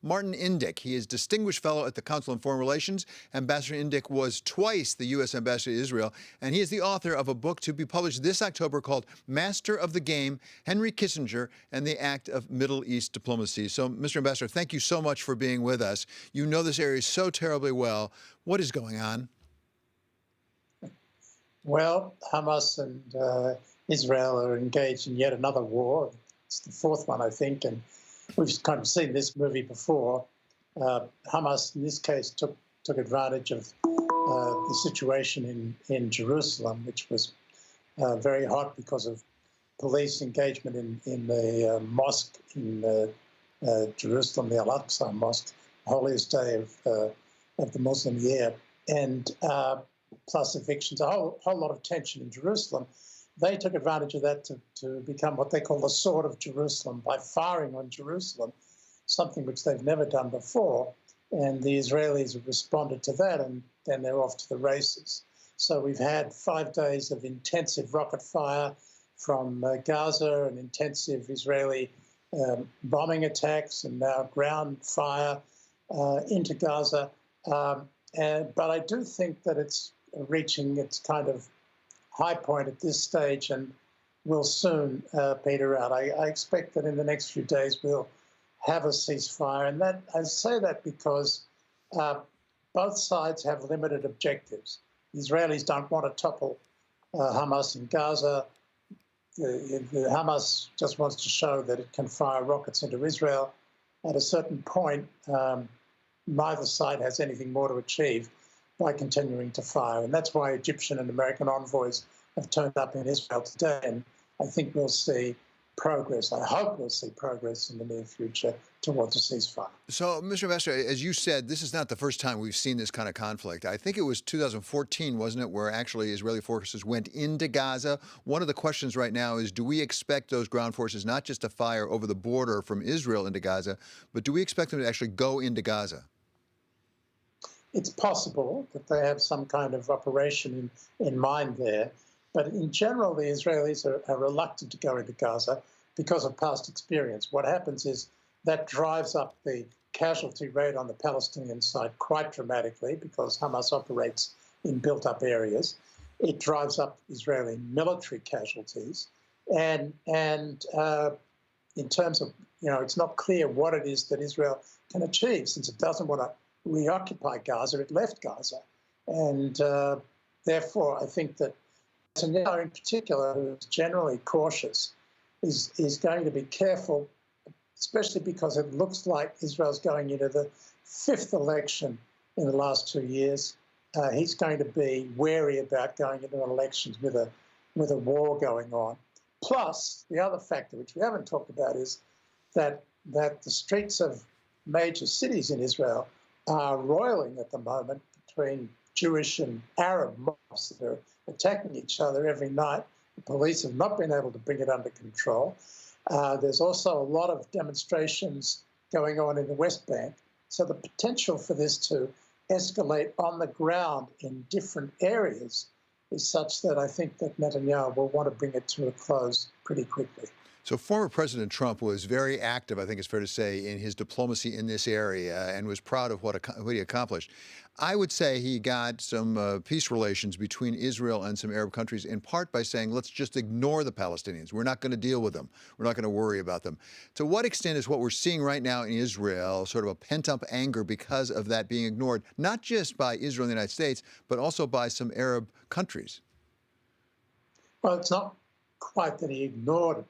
Martin Indyk. He is Distinguished Fellow at the Council on Foreign Relations. Ambassador Indyk was twice the U.S. Ambassador to Israel, and he is the author of a book to be published this October called Master of the Game, Henry Kissinger and the Act of Middle East Diplomacy. So, Mr. Ambassador, thank you so much for being with us. You know this area so terribly well. What is going on? Well, Hamas and Israel are engaged in yet another war. It's the fourth one, I think, and we've kind of seen this movie before. Hamas, in this case, took advantage of the situation in Jerusalem, which was very hot because of police engagement in the mosque in Jerusalem, the Al-Aqsa Mosque, the holiest day of the Muslim year, and plus evictions, a whole lot of tension in Jerusalem. They took advantage of that to become what they call the Sword of Jerusalem by firing on Jerusalem, something which they've never done before. And the Israelis have responded to that, and then they're off to the races. So we've had 5 days of intensive rocket fire from Gaza and intensive Israeli bombing attacks and now ground fire into Gaza. But I do think that it's reaching its kind of high point at this stage and will soon peter out. I expect that in the next few days we'll have a ceasefire. And that I say that because both sides have limited objectives. The Israelis don't want to topple Hamas in Gaza. The Hamas just wants to show that it can fire rockets into Israel. At a certain point, neither side has anything more to achieve by continuing to fire. And that's why Egyptian and American envoys have turned up in Israel today. And I think we'll see progress. I hope we'll see progress in the near future towards a ceasefire. So, Mr. Ambassador, as you said, this is not the first time we've seen this kind of conflict. I think it was 2014, wasn't it, where actually Israeli forces went into Gaza. One of the questions right now is, do we expect those ground forces not just to fire over the border from Israel into Gaza, but do we expect them to actually go into Gaza? It's possible that they have some kind of operation in mind there. But in general, the Israelis are reluctant to go into Gaza because of past experience. What happens is that drives up the casualty rate on the Palestinian side quite dramatically because Hamas operates in built-up areas. It drives up Israeli military casualties. And in terms of, it's not clear what it is that Israel can achieve since it doesn't want to reoccupy Gaza. It left Gaza. And therefore, I think that Netanyahu in particular, who is generally cautious, is going to be careful, especially because it looks like Israel's going into the 5th election in the last 2 years. He's going to be wary about going into elections with a war going on. Plus, the other factor, which we haven't talked about, is that the streets of major cities in Israel are roiling at the moment between Jewish and Arab mobs that are attacking each other every night. The police have not been able to bring it under control. There's also a lot of demonstrations going on in the West Bank. So the potential for this to escalate on the ground in different areas is such that I think that Netanyahu will want to bring it to a close pretty quickly. So former President Trump was very active, I think it's fair to say, in his diplomacy in this area and was proud of what he accomplished. I would say he got some peace relations between Israel and some Arab countries in part by saying, let's just ignore the Palestinians. We're not going to deal with them. We're not going to worry about them. To what extent is what we're seeing right now in Israel sort of a pent-up anger because of that being ignored, not just by Israel and the United States, but also by some Arab countries? Well, it's not quite that he ignored it.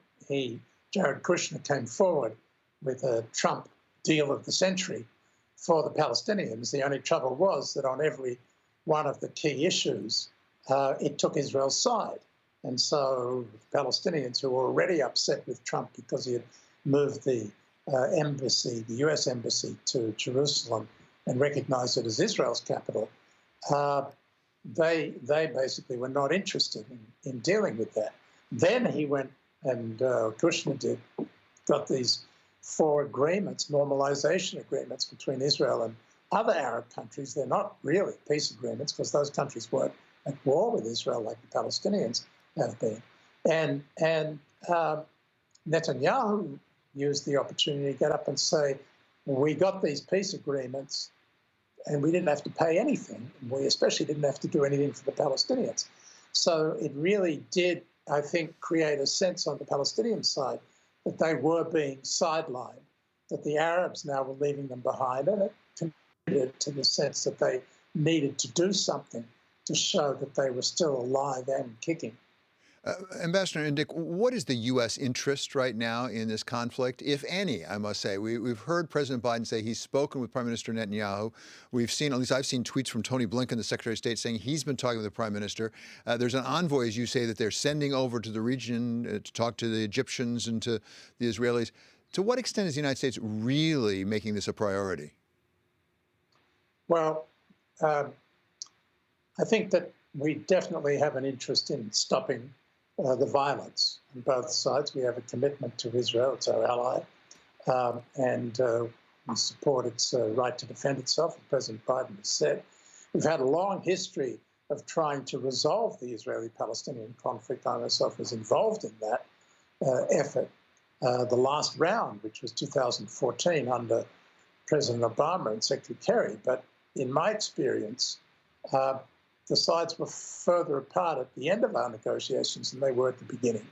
Jared Kushner came forward with a Trump deal of the century for the Palestinians. The only trouble was that on every one of the key issues, it took Israel's side. And so the Palestinians, who were already upset with Trump because he had moved the embassy, the U.S. embassy, to Jerusalem and recognized it as Israel's capital, they basically were not interested in dealing with that. Then he went, and Kushner got these 4 agreements, normalization agreements between Israel and other Arab countries. They're not really peace agreements because those countries weren't at war with Israel like the Palestinians have been. And Netanyahu used the opportunity to get up and say, we got these peace agreements and we didn't have to pay anything. We especially didn't have to do anything for the Palestinians. So it really did, I think, create a sense on the Palestinian side that they were being sidelined, that the Arabs now were leaving them behind, and it contributed to the sense that they needed to do something to show that they were still alive and kicking. Ambassador Indyk, what is the U.S. interest right now in this conflict, if any, I must say? We've heard President Biden say he's spoken with Prime Minister Netanyahu. We've seen, at least I've seen tweets from Tony Blinken, the Secretary of State, saying he's been talking with the Prime Minister. There's an envoy, as you say, that they're sending over to the region to talk to the Egyptians and to the Israelis. To what extent is the United States really making this a priority? Well, I think that we definitely have an interest in stopping the violence on both sides. We have a commitment to Israel, it's our ally, and we support its right to defend itself, as President Biden has said. We've had a long history of trying to resolve the Israeli-Palestinian conflict. I myself was involved in that effort. The last round, which was 2014 under President Obama and Secretary Kerry, but in my experience, the sides were further apart at the end of our negotiations than they were at the beginning.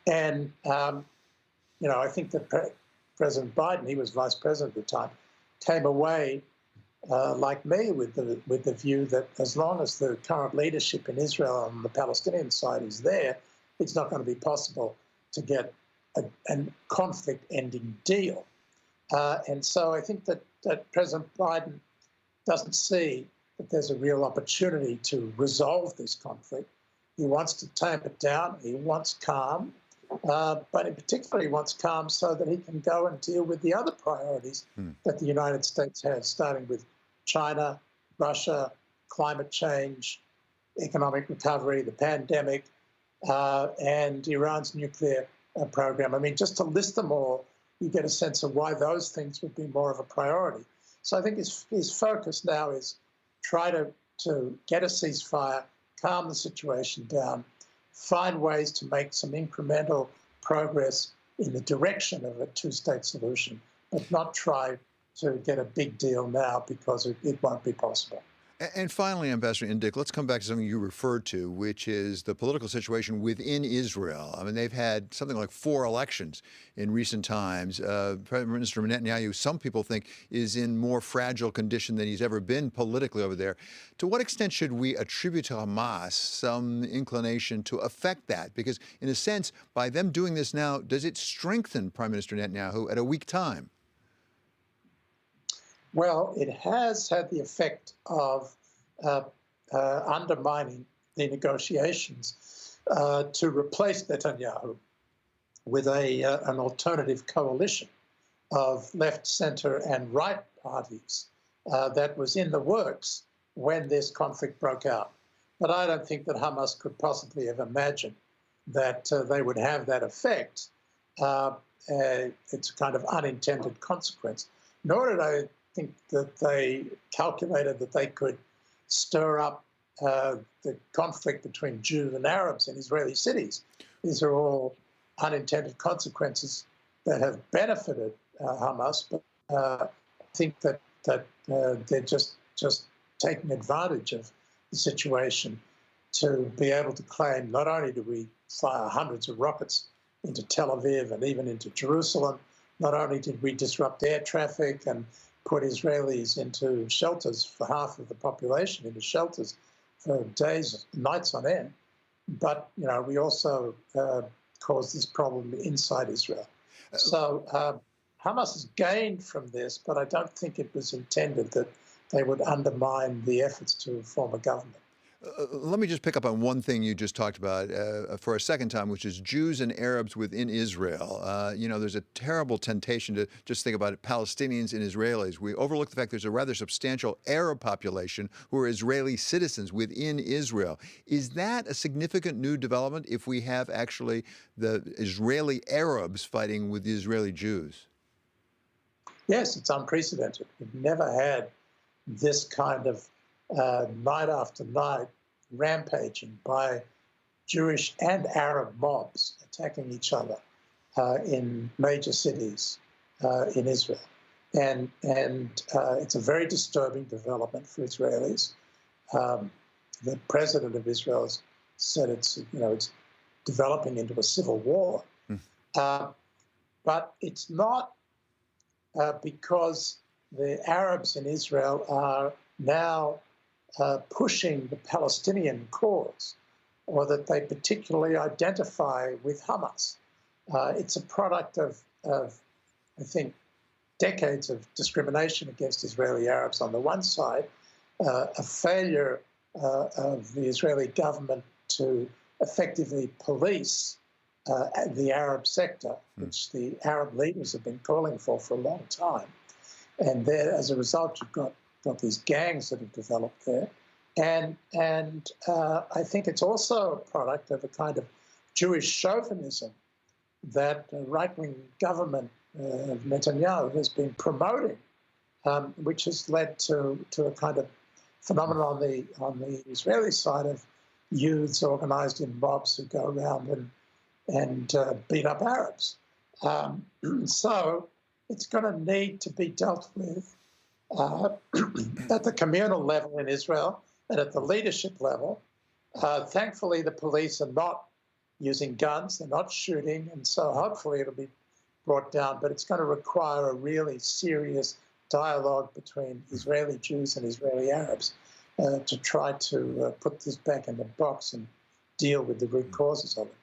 And, I think that President Biden, he was vice president at the time, came away, like me, with the view that as long as the current leadership in Israel on the Palestinian side is there, it's not going to be possible to get a conflict-ending deal. And so I think that President Biden doesn't see that there's a real opportunity to resolve this conflict. He wants to tame it down. He wants calm. But in particular, he wants calm so that he can go and deal with the other priorities that the United States has, starting with China, Russia, climate change, economic recovery, the pandemic, and Iran's nuclear program. I mean, just to list them all, you get a sense of why those things would be more of a priority. So I think his focus now is try to get a ceasefire, calm the situation down, find ways to make some incremental progress in the direction of a two-state solution, but not try to get a big deal now because it won't be possible. And finally, Ambassador Indyk, let's come back to something you referred to, which is the political situation within Israel. I mean, they've had something like 4 elections in recent times. Prime Minister Netanyahu, some people think, is in more fragile condition than he's ever been politically over there. To what extent should we attribute to Hamas some inclination to affect that? Because in a sense, by them doing this now, does it strengthen Prime Minister Netanyahu at a weak time? Well, it has had the effect of undermining the negotiations to replace Netanyahu with an alternative coalition of left, center, and right parties that was in the works when this conflict broke out. But I don't think that Hamas could possibly have imagined that they would have that effect. It's a kind of unintended consequence. Nor did I think that they calculated that they could stir up the conflict between Jews and Arabs in Israeli cities. These are all unintended consequences that have benefited Hamas, but I think that they're just taking advantage of the situation to be able to claim not only do we fire hundreds of rockets into Tel Aviv and even into Jerusalem, not only did we disrupt air traffic and put Israelis into shelters for half of the population, into shelters for days, nights on end. But, we also caused this problem inside Israel. So Hamas has gained from this, but I don't think it was intended that they would undermine the efforts to form a government. Let me just pick up on one thing you just talked about for a second time, which is Jews and Arabs within Israel. There's a terrible temptation to just think about Palestinians and Israelis. We overlook the fact there's a rather substantial Arab population who are Israeli citizens within Israel. Is that a significant new development if we have actually the Israeli Arabs fighting with the Israeli Jews? Yes, it's unprecedented. We've never had this kind of night after night rampaging by Jewish and Arab mobs attacking each other in major cities in Israel. and it's a very disturbing development for Israelis. The president of Israel has said it's developing into a civil war, but it's not because the Arabs in Israel are now pushing the Palestinian cause, or that they particularly identify with Hamas. It's a product of, I think, decades of discrimination against Israeli Arabs on the one side, a failure of the Israeli government to effectively police the Arab sector, which the Arab leaders have been calling for a long time. And there, as a result, you've got these gangs that have developed there. And I think it's also a product of a kind of Jewish chauvinism that the right-wing government of Netanyahu has been promoting, which has led to a kind of phenomenon on the Israeli side of youths organized in mobs who go around and beat up Arabs. So it's going to need to be dealt with at the communal level in Israel and at the leadership level. Thankfully, the police are not using guns, they're not shooting, and so hopefully it'll be brought down, but it's going to require a really serious dialogue between Israeli Jews and Israeli Arabs to try to put this back in the box and deal with the root causes of it.